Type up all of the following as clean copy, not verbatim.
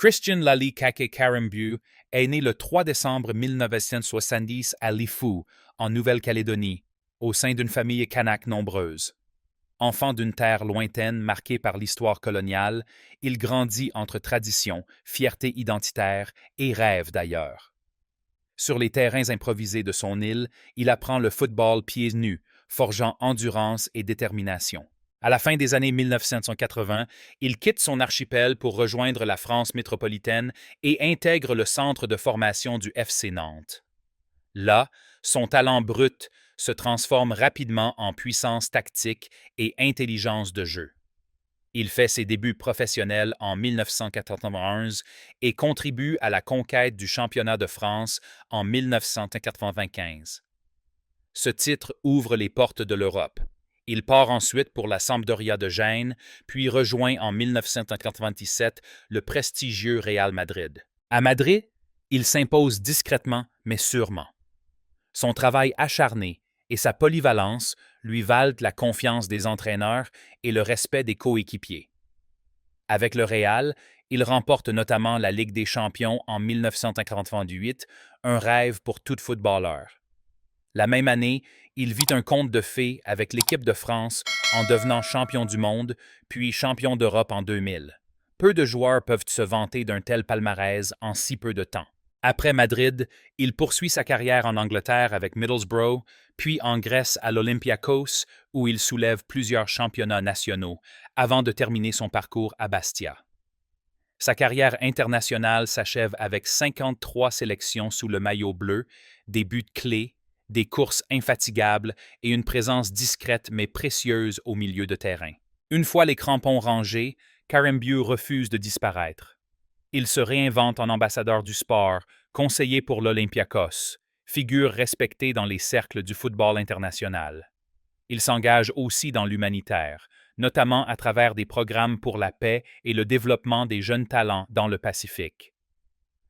Christian Lally Kake Karembeu est né le 3 décembre 1970 à Lifou, en Nouvelle-Calédonie, au sein d'une famille kanak nombreuse. Enfant d'une terre lointaine marquée par l'histoire coloniale, il grandit entre tradition, fierté identitaire et rêve d'ailleurs. Sur les terrains improvisés de son île, il apprend le football pieds nus, forgeant endurance et détermination. À la fin des années 1980, il quitte son archipel pour rejoindre la France métropolitaine et intègre le centre de formation du FC Nantes. Là, son talent brut se transforme rapidement en puissance tactique et intelligence de jeu. Il fait ses débuts professionnels en 1991 et contribue à la conquête du championnat de France en 1995. Ce titre ouvre les portes de l'Europe. Il part ensuite pour la Sampdoria de Gênes, puis rejoint en 1997 le prestigieux Real Madrid. À Madrid, il s'impose discrètement mais sûrement. Son travail acharné et sa polyvalence lui valent la confiance des entraîneurs et le respect des coéquipiers. Avec le Real, il remporte notamment la Ligue des champions en 1998, un rêve pour tout footballeur. La même année, il vit un conte de fées avec l'équipe de France en devenant champion du monde, puis champion d'Europe en 2000. Peu de joueurs peuvent se vanter d'un tel palmarès en si peu de temps. Après Madrid, il poursuit sa carrière en Angleterre avec Middlesbrough, puis en Grèce à l'Olympiakos, où il soulève plusieurs championnats nationaux, avant de terminer son parcours à Bastia. Sa carrière internationale s'achève avec 53 sélections sous le maillot bleu, des buts clés, des courses infatigables et une présence discrète mais précieuse au milieu de terrain. Une fois les crampons rangés, Karembeu refuse de disparaître. Il se réinvente en ambassadeur du sport, conseiller pour l'Olympiakos, figure respectée dans les cercles du football international. Il s'engage aussi dans l'humanitaire, notamment à travers des programmes pour la paix et le développement des jeunes talents dans le Pacifique.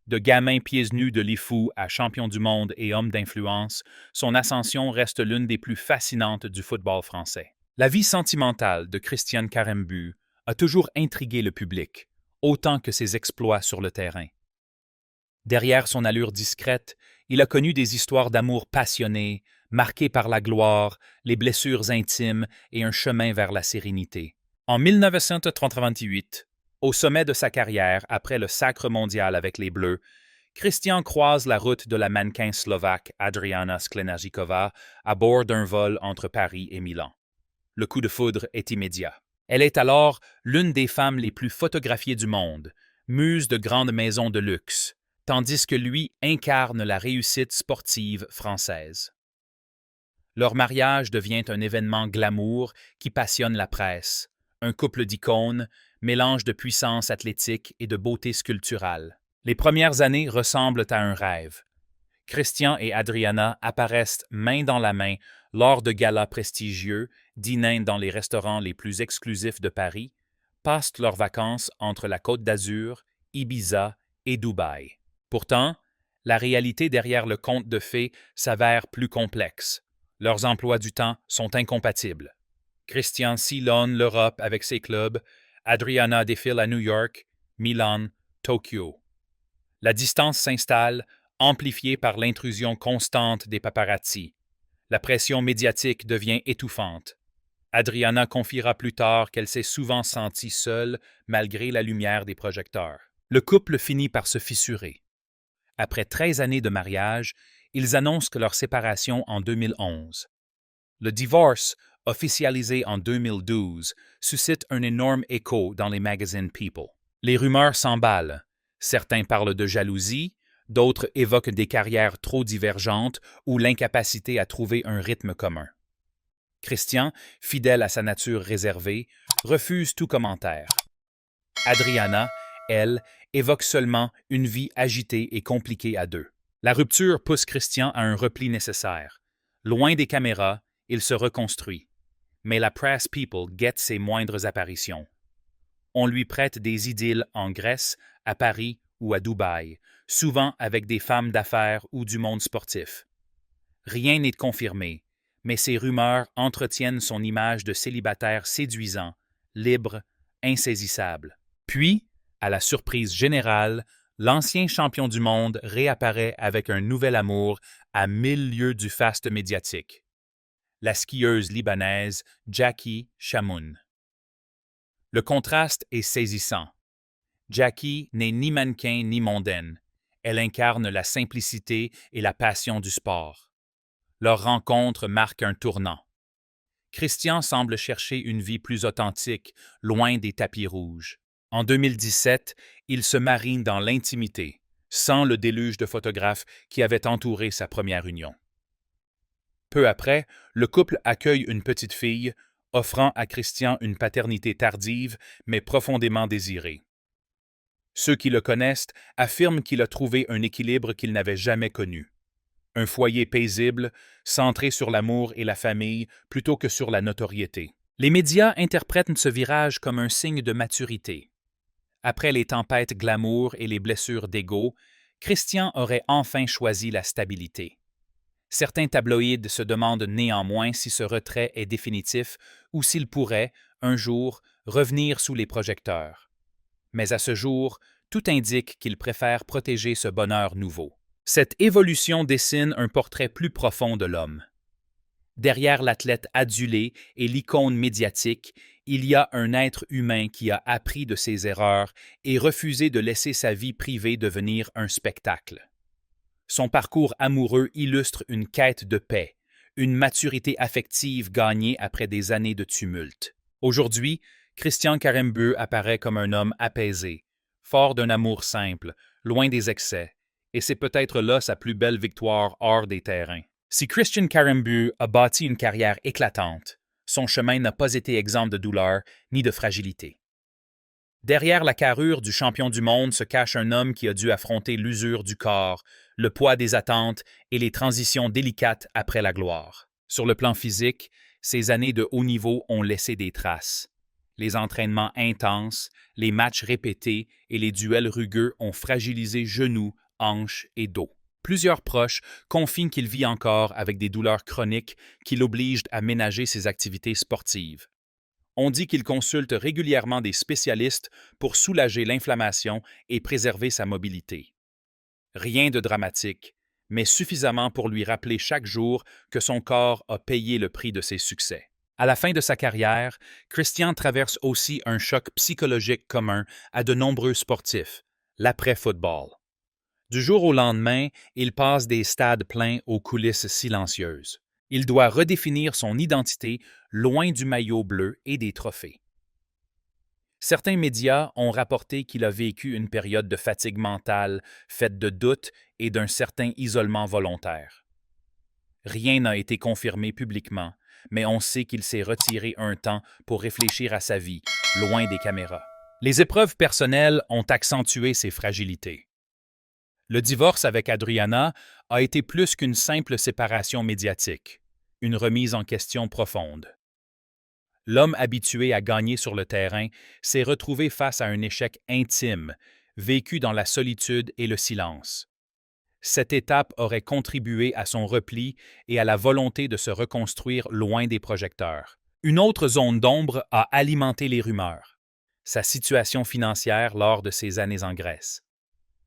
De gamin pieds nus de Lifou à champion du monde et homme d'influence, son ascension reste l'une des plus fascinantes du football français. La vie sentimentale de Christian Karembeu a toujours intrigué le public, autant que ses exploits sur le terrain. Derrière son allure discrète, il a connu des histoires d'amour passionnées, marquées par la gloire, les blessures intimes et un chemin vers la sérénité. En 1988, au sommet de sa carrière après le sacre mondial avec les Bleus, Christian croise la route de la mannequin slovaque Adriana Sklenáříková à bord d'un vol entre Paris et Milan. Le coup de foudre est immédiat. Elle est alors l'une des femmes les plus photographiées du monde, muse de grandes maisons de luxe, tandis que lui incarne la réussite sportive française. Leur mariage devient un événement glamour qui passionne la presse, un couple d'icônes, mélange de puissance athlétique et de beauté sculpturale. Les premières années ressemblent à un rêve. Christian et Adriana apparaissent main dans la main lors de galas prestigieux, dînant dans les restaurants les plus exclusifs de Paris, passent leurs vacances entre la Côte d'Azur, Ibiza et Dubaï. Pourtant, la réalité derrière le conte de fées s'avère plus complexe. Leurs emplois du temps sont incompatibles. Christian sillonne l'Europe avec ses clubs, Adriana défile à New York, Milan, Tokyo. La distance s'installe, amplifiée par l'intrusion constante des paparazzi. La pression médiatique devient étouffante. Adriana confiera plus tard qu'elle s'est souvent sentie seule malgré la lumière des projecteurs. Le couple finit par se fissurer. Après 13 années de mariage, ils annoncent que leur séparation en 2011. Le divorce, officialisé en 2012, suscite un énorme écho dans les magazines People. Les rumeurs s'emballent. Certains parlent de jalousie, d'autres évoquent des carrières trop divergentes ou l'incapacité à trouver un rythme commun. Christian, fidèle à sa nature réservée, refuse tout commentaire. Adriana, elle, évoque seulement une vie agitée et compliquée à deux. La rupture pousse Christian à un repli nécessaire. Loin des caméras, il se reconstruit. Mais la press people guette ses moindres apparitions. On lui prête des idylles en Grèce, à Paris ou à Dubaï, souvent avec des femmes d'affaires ou du monde sportif. Rien n'est confirmé, mais ces rumeurs entretiennent son image de célibataire séduisant, libre, insaisissable. Puis, À la surprise générale, l'ancien champion du monde réapparaît avec un nouvel amour à 1000 lieues du faste médiatique. La skieuse libanaise Jackie Chamoun. Le contraste est saisissant. Jackie n'est ni mannequin ni mondaine. Elle incarne la simplicité et la passion du sport. Leur rencontre marque un tournant. Christian semble chercher une vie plus authentique, loin des tapis rouges. En 2017, il se marie dans l'intimité, sans le déluge de photographes qui avait entouré sa première union. Peu après, le couple accueille une petite fille, offrant à Christian une paternité tardive mais profondément désirée. Ceux qui le connaissent affirment qu'il a trouvé un équilibre qu'il n'avait jamais connu. Un foyer paisible, centré sur l'amour et la famille plutôt que sur la notoriété. Les médias interprètent ce virage comme un signe de maturité. Après les tempêtes glamour et les blessures d'ego, Christian aurait enfin choisi la stabilité. Certains tabloïds se demandent néanmoins si ce retrait est définitif ou s'il pourrait, un jour, revenir sous les projecteurs. Mais à ce jour, tout indique qu'il préfère protéger ce bonheur nouveau. Cette évolution dessine un portrait plus profond de l'homme. Derrière l'athlète adulé et l'icône médiatique, il y a un être humain qui a appris de ses erreurs et refusé de laisser sa vie privée devenir un spectacle. Son parcours amoureux illustre une quête de paix, une maturité affective gagnée après des années de tumulte. Aujourd'hui, Christian Karembeu apparaît comme un homme apaisé, fort d'un amour simple, loin des excès, et c'est peut-être là sa plus belle victoire hors des terrains. Si Christian Karembeu a bâti une carrière éclatante, son chemin n'a pas été exempt de douleur ni de fragilité. Derrière la carrure du champion du monde se cache un homme qui a dû affronter l'usure du corps, le poids des attentes et les transitions délicates après la gloire. Sur le plan physique, ces années de haut niveau ont laissé des traces. Les entraînements intenses, les matchs répétés et les duels rugueux ont fragilisé genoux, hanches et dos. Plusieurs proches confient qu'il vit encore avec des douleurs chroniques qui l'obligent à ménager ses activités sportives. On dit qu'il consulte régulièrement des spécialistes pour soulager l'inflammation et préserver sa mobilité. Rien de dramatique, mais suffisamment pour lui rappeler chaque jour que son corps a payé le prix de ses succès. À la fin de sa carrière, Christian traverse aussi un choc psychologique commun à de nombreux sportifs, l'après-football. Du jour au lendemain, il passe des stades pleins aux coulisses silencieuses. Il doit redéfinir son identité loin du maillot bleu et des trophées. Certains médias ont rapporté qu'il a vécu une période de fatigue mentale, faite de doutes et d'un certain isolement volontaire. Rien n'a été confirmé publiquement, mais on sait qu'il s'est retiré un temps pour réfléchir à sa vie, loin des caméras. Les épreuves personnelles ont accentué ses fragilités. Le divorce avec Adriana a été plus qu'une simple séparation médiatique, une remise en question profonde. L'homme habitué à gagner sur le terrain s'est retrouvé face à un échec intime, vécu dans la solitude et le silence. Cette étape aurait contribué à son repli et à la volonté de se reconstruire loin des projecteurs. Une autre zone d'ombre a alimenté les rumeurs, sa situation financière lors de ses années en Grèce.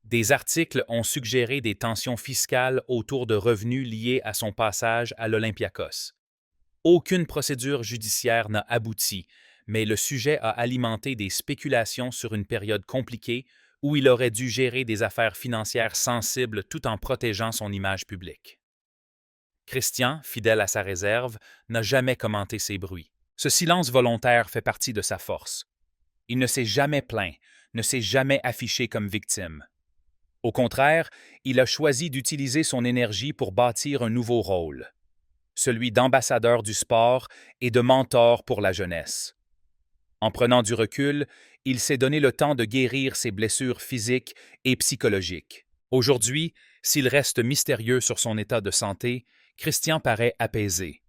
Des articles ont suggéré des tensions fiscales autour de revenus liés à son passage à l'Olympiakos. Aucune procédure judiciaire n'a abouti, mais le sujet a alimenté des spéculations sur une période compliquée où il aurait dû gérer des affaires financières sensibles tout en protégeant son image publique. Christian, fidèle à sa réserve, n'a jamais commenté ces bruits. Ce silence volontaire fait partie de sa force. Il ne s'est jamais plaint, ne s'est jamais affiché comme victime. Au contraire, il a choisi d'utiliser son énergie pour bâtir un nouveau rôle, celui d'ambassadeur du sport et de mentor pour la jeunesse. En prenant du recul, il s'est donné le temps de guérir ses blessures physiques et psychologiques. Aujourd'hui, s'il reste mystérieux sur son état de santé, Christian paraît apaisé.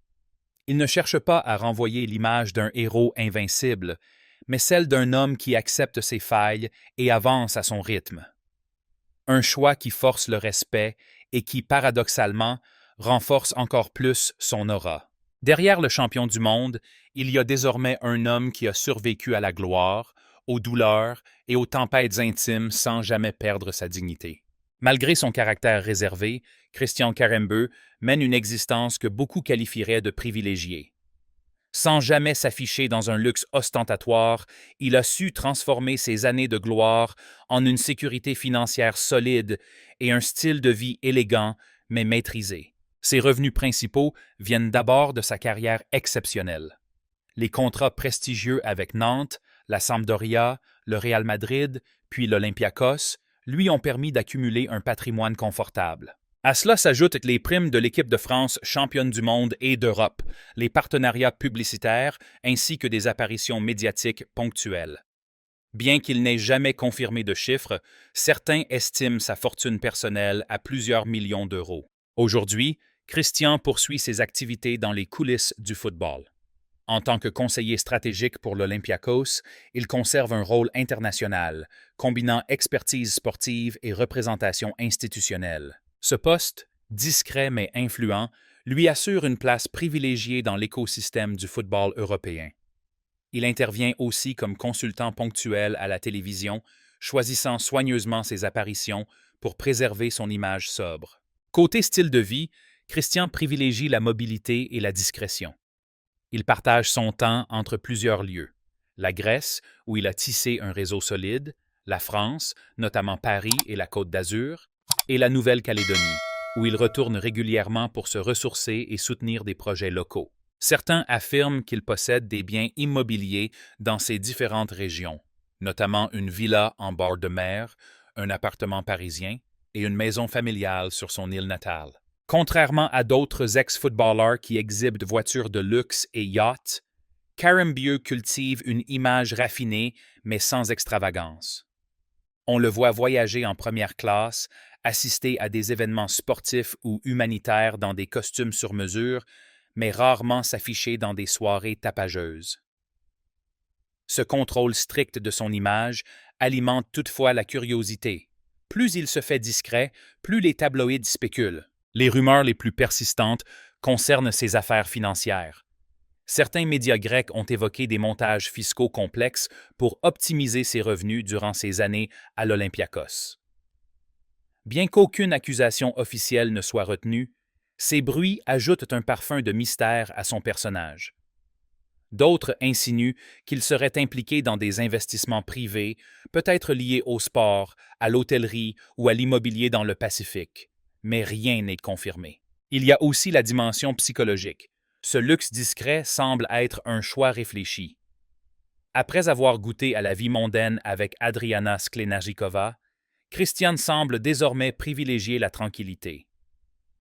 Il ne cherche pas à renvoyer l'image d'un héros invincible, mais celle d'un homme qui accepte ses failles et avance à son rythme. Un choix qui force le respect et qui, paradoxalement, renforce encore plus son aura. Derrière le champion du monde, il y a désormais un homme qui a survécu à la gloire, aux douleurs et aux tempêtes intimes sans jamais perdre sa dignité. Malgré son caractère réservé, Christian Karembeu mène une existence que beaucoup qualifieraient de privilégiée. Sans jamais s'afficher dans un luxe ostentatoire, il a su transformer ses années de gloire en une sécurité financière solide et un style de vie élégant mais maîtrisé. Ses revenus principaux viennent d'abord de sa carrière exceptionnelle. Les contrats prestigieux avec Nantes, la Sampdoria, le Real Madrid, puis l'Olympiakos lui ont permis d'accumuler un patrimoine confortable. À cela s'ajoutent les primes de l'équipe de France championne du monde et d'Europe, les partenariats publicitaires ainsi que des apparitions médiatiques ponctuelles. Bien qu'il n'ait jamais confirmé de chiffres, certains estiment sa fortune personnelle à plusieurs millions d'euros. Aujourd'hui, Christian poursuit ses activités dans les coulisses du football. En tant que conseiller stratégique pour l'Olympiakos, il conserve un rôle international, combinant expertise sportive et représentation institutionnelle. Ce poste, discret mais influent, lui assure une place privilégiée dans l'écosystème du football européen. Il intervient aussi comme consultant ponctuel à la télévision, choisissant soigneusement ses apparitions pour préserver son image sobre. Côté style de vie, Christian privilégie la mobilité et la discrétion. Il partage son temps entre plusieurs lieux. La Grèce, où il a tissé un réseau solide, la France, notamment Paris et la Côte d'Azur, et la Nouvelle-Calédonie, où il retourne régulièrement pour se ressourcer et soutenir des projets locaux. Certains affirment qu'il possède des biens immobiliers dans ces différentes régions, notamment une villa en bord de mer, un appartement parisien et une maison familiale sur son île natale. Contrairement à d'autres ex-footballeurs qui exhibent voitures de luxe et yachts, Karembeu cultive une image raffinée mais sans extravagance. On le voit voyager en première classe, assister à des événements sportifs ou humanitaires dans des costumes sur mesure, mais rarement s'afficher dans des soirées tapageuses. Ce contrôle strict de son image alimente toutefois la curiosité. Plus il se fait discret, plus les tabloïds spéculent. Les rumeurs les plus persistantes concernent ses affaires financières. Certains médias grecs ont évoqué des montages fiscaux complexes pour optimiser ses revenus durant ses années à l'Olympiakos. Bien qu'aucune accusation officielle ne soit retenue, ces bruits ajoutent un parfum de mystère à son personnage. D'autres insinuent qu'il serait impliqué dans des investissements privés, peut-être liés au sport, à l'hôtellerie ou à l'immobilier dans le Pacifique. Mais rien n'est confirmé. Il y a aussi la dimension psychologique. Ce luxe discret semble être un choix réfléchi. Après avoir goûté à la vie mondaine avec Adriana Sklenarjikova, Christian semble désormais privilégier la tranquillité.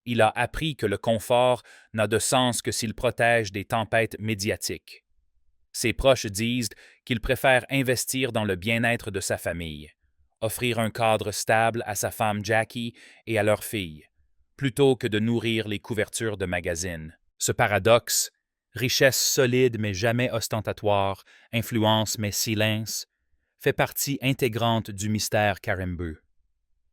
Il a appris que le confort n'a de sens que s'il protège des tempêtes médiatiques. Ses proches disent qu'il préfère investir dans le bien-être de sa famille, offrir un cadre stable à sa femme Jackie et à leur fille, plutôt que de nourrir les couvertures de magazines. Ce paradoxe, richesse solide mais jamais ostentatoire, influence mais silence, fait partie intégrante du mystère Karembeu.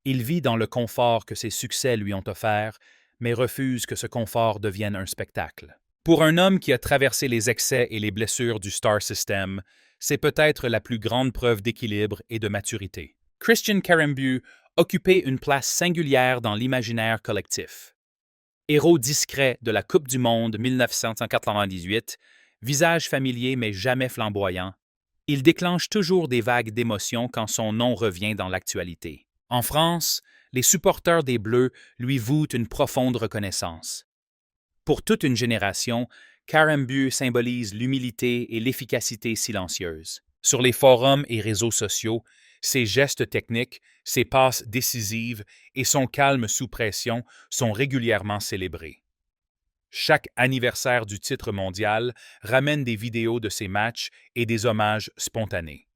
Il vit dans le confort que ses succès lui ont offert, mais refuse que ce confort devienne un spectacle. Pour un homme qui a traversé les excès et les blessures du Star System, c'est peut-être la plus grande preuve d'équilibre et de maturité. Christian Karembeu occupait une place singulière dans l'imaginaire collectif. Héros discret de la Coupe du Monde 1998, visage familier mais jamais flamboyant, il déclenche toujours des vagues d'émotions quand son nom revient dans l'actualité. En France, les supporters des Bleus lui vouent une profonde reconnaissance. Pour toute une génération, Karembeu symbolise l'humilité et l'efficacité silencieuse. Sur les forums et réseaux sociaux, ses gestes techniques, ses passes décisives et son calme sous pression sont régulièrement célébrés. Chaque anniversaire du titre mondial ramène des vidéos de ses matchs et des hommages spontanés.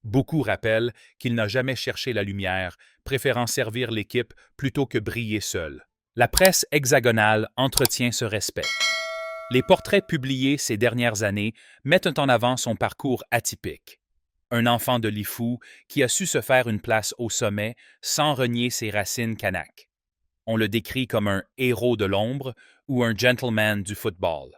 Beaucoup rappellent qu'il n'a jamais cherché la lumière, préférant servir l'équipe plutôt que briller seul. La presse hexagonale entretient ce respect. Les portraits publiés ces dernières années mettent en avant son parcours atypique. Un enfant de Lifou qui a su se faire une place au sommet sans renier ses racines kanak. On le décrit comme un héros de l'ombre ou un gentleman du football.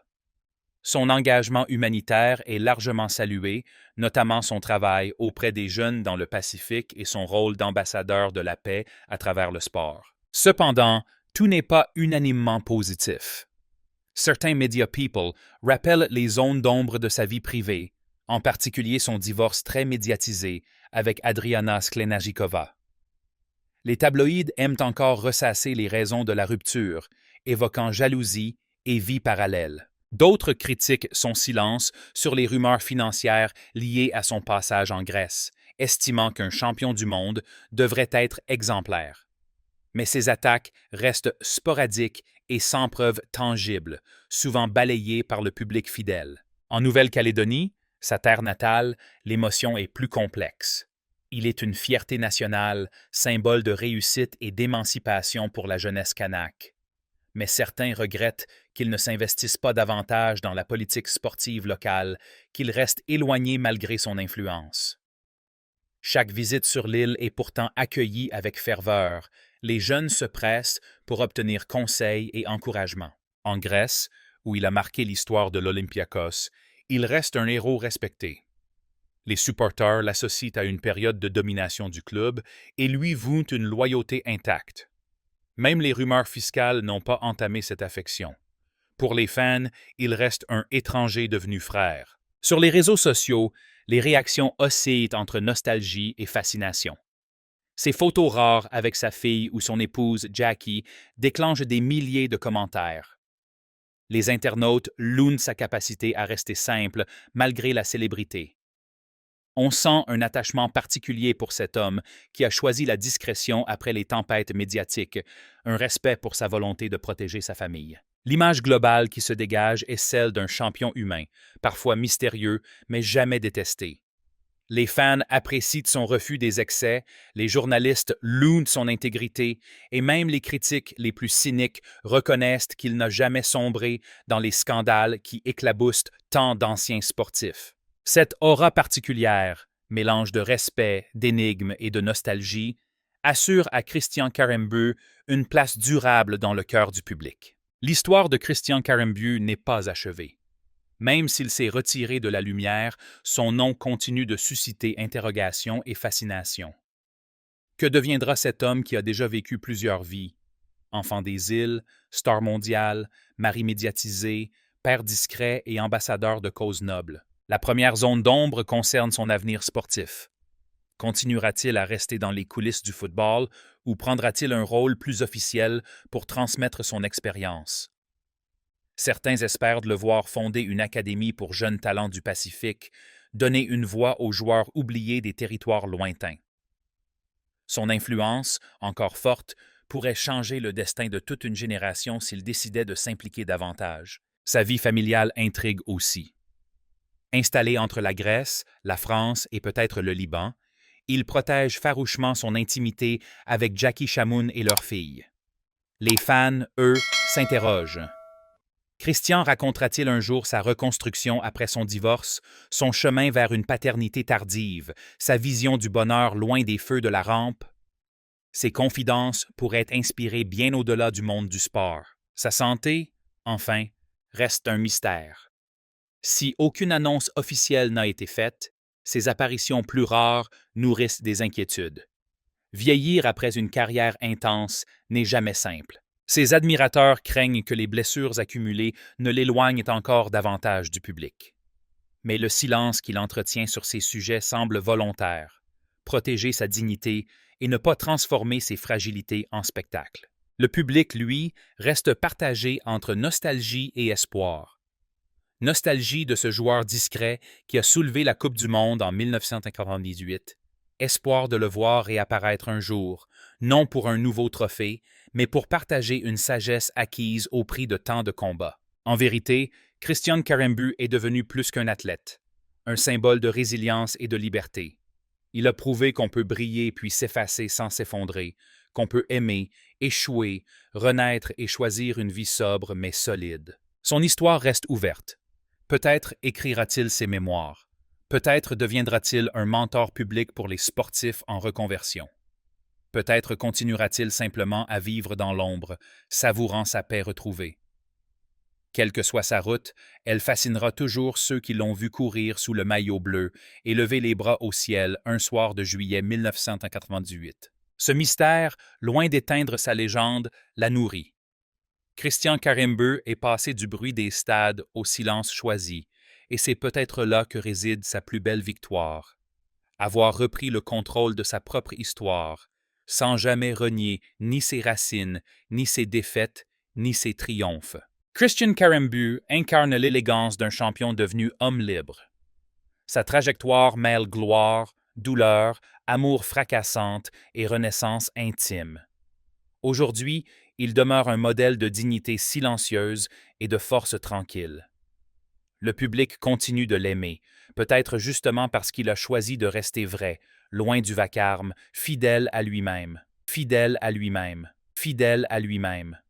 Son engagement humanitaire est largement salué, notamment son travail auprès des jeunes dans le Pacifique et son rôle d'ambassadeur de la paix à travers le sport. Cependant, tout n'est pas unanimement positif. Certains media people rappellent les zones d'ombre de sa vie privée, en particulier son divorce très médiatisé avec Adriana Sklenajikova. Les tabloïds aiment encore ressasser les raisons de la rupture, évoquant jalousie et vie parallèle. D'autres critiquent son silence sur les rumeurs financières liées à son passage en Grèce, estimant qu'un champion du monde devrait être exemplaire. Mais ces attaques restent sporadiques et sans preuve tangible, souvent balayées par le public fidèle. En Nouvelle-Calédonie, sa terre natale, l'émotion est plus complexe. Il est une fierté nationale, symbole de réussite et d'émancipation pour la jeunesse kanak. Mais certains regrettent qu'il ne s'investisse pas davantage dans la politique sportive locale, qu'il reste éloigné malgré son influence. Chaque visite sur l'île est pourtant accueillie avec ferveur. Les jeunes se pressent pour obtenir conseils et encouragement. En Grèce, où il a marqué l'histoire de l'Olympiakos, il reste un héros respecté. Les supporters l'associent à une période de domination du club et lui vouent une loyauté intacte. Même les rumeurs fiscales n'ont pas entamé cette affection. Pour les fans, il reste un étranger devenu frère. Sur les réseaux sociaux, les réactions oscillent entre nostalgie et fascination. Ses photos rares avec sa fille ou son épouse Jackie déclenchent des milliers de commentaires. Les internautes louent sa capacité à rester simple malgré la célébrité. On sent un attachement particulier pour cet homme qui a choisi la discrétion après les tempêtes médiatiques, un respect pour sa volonté de protéger sa famille. L'image globale qui se dégage est celle d'un champion humain, parfois mystérieux, mais jamais détesté. Les fans apprécient son refus des excès, les journalistes louent son intégrité et même les critiques les plus cyniques reconnaissent qu'il n'a jamais sombré dans les scandales qui éclaboussent tant d'anciens sportifs. Cette aura particulière, mélange de respect, d'énigme et de nostalgie, assure à Christian Karembeu une place durable dans le cœur du public. L'histoire de Christian Karembeu n'est pas achevée. Même s'il s'est retiré de la lumière, son nom continue de susciter interrogation et fascination. Que deviendra cet homme qui a déjà vécu plusieurs vies? Enfant des îles, star mondiale, mari médiatisé, père discret et ambassadeur de causes nobles. La première zone d'ombre concerne son avenir sportif. Continuera-t-il à rester dans les coulisses du football ou prendra-t-il un rôle plus officiel pour transmettre son expérience? Certains espèrent de le voir fonder une académie pour jeunes talents du Pacifique, donner une voix aux joueurs oubliés des territoires lointains. Son influence, encore forte, pourrait changer le destin de toute une génération s'il décidait de s'impliquer davantage. Sa vie familiale intrigue aussi. Installé entre la Grèce, la France et peut-être le Liban, il protège farouchement son intimité avec Jackie Chamoun et leur fille. Les fans, eux, s'interrogent. Christian racontera-t-il un jour sa reconstruction après son divorce, son chemin vers une paternité tardive, sa vision du bonheur loin des feux de la rampe? Ses confidences pourraient inspirer bien au-delà du monde du sport. Sa santé, enfin, reste un mystère. Si aucune annonce officielle n'a été faite, ses apparitions plus rares nourrissent des inquiétudes. Vieillir après une carrière intense n'est jamais simple. Ses admirateurs craignent que les blessures accumulées ne l'éloignent encore davantage du public. Mais le silence qu'il entretient sur ces sujets semble volontaire, protéger sa dignité et ne pas transformer ses fragilités en spectacle. Le public, lui, reste partagé entre nostalgie et espoir. Nostalgie de ce joueur discret qui a soulevé la Coupe du Monde en 1998. Espoir de le voir réapparaître un jour, non pour un nouveau trophée, mais pour partager une sagesse acquise au prix de tant de combats. En vérité, Christian Karembeu est devenu plus qu'un athlète, un symbole de résilience et de liberté. Il a prouvé qu'on peut briller puis s'effacer sans s'effondrer, qu'on peut aimer, échouer, renaître et choisir une vie sobre mais solide. Son histoire reste ouverte. Peut-être écrira-t-il ses mémoires. Peut-être deviendra-t-il un mentor public pour les sportifs en reconversion. Peut-être continuera-t-il simplement à vivre dans l'ombre, savourant sa paix retrouvée. Quelle que soit sa route, elle fascinera toujours ceux qui l'ont vu courir sous le maillot bleu et lever les bras au ciel un soir de juillet 1998. Ce mystère, loin d'éteindre sa légende, la nourrit. Christian Karembeu est passé du bruit des stades au silence choisi, et c'est peut-être là que réside sa plus belle victoire. Avoir repris le contrôle de sa propre histoire, sans jamais renier ni ses racines, ni ses défaites, ni ses triomphes. Christian Karembeu incarne l'élégance d'un champion devenu homme libre. Sa trajectoire mêle gloire, douleur, amour fracassante et renaissance intime. Aujourd'hui, il demeure un modèle de dignité silencieuse et de force tranquille. Le public continue de l'aimer, peut-être justement parce qu'il a choisi de rester vrai, loin du vacarme, fidèle à lui-même, fidèle à lui-même, fidèle à lui-même.